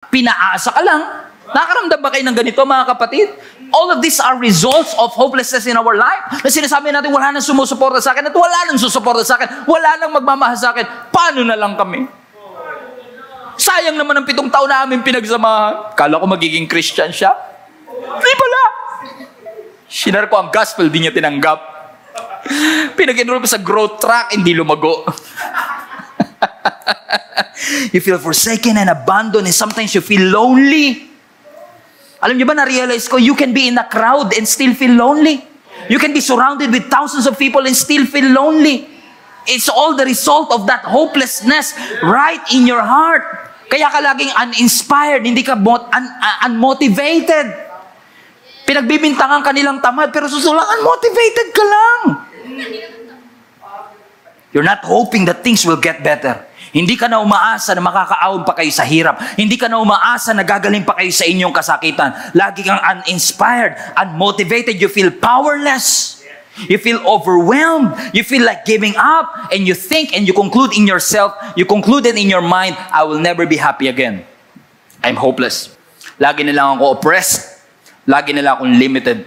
Pinaasa ka lang. Nakakaramdam ba kayo ng ganito, mga kapatid? All of these are results of hopelessness in our life. Na sinasabi natin, wala nang sumusuporta sa akin at wala nang susuporta sa akin. Wala nang magmamahal sa akin. Paano na lang kami? Sayang naman ang 7 taon na aming pinagsamahan. Kala ko magiging Christian siya. Di pala. Shinar ko ang gospel, di niya tinanggap. Pinag-enroll pa sa growth track, hindi lumago. You feel forsaken and abandoned and sometimes you feel lonely. Alam niyo ba, na-realize ko, you can be in a crowd and still feel lonely. You can be surrounded with thousands of people and still feel lonely. It's all the result of that hopelessness right in your heart. Kaya ka laging uninspired, hindi ka unmotivated. Pinagbibintangan ka nilang tamad, pero susulang unmotivated ka lang. You're not hoping that things will get better. Hindi ka na umaasa na makakaahon pa kayo sa hirap. Hindi ka na umaasa na gagaling pa kayo sa inyong kasakitan. Lagi kang uninspired, unmotivated. You feel powerless. You feel overwhelmed. You feel like giving up. And you think and you conclude in yourself, you concluded in your mind, I will never be happy again. I'm hopeless. Lagi na lang ako oppressed. Lagi na lang akong limited.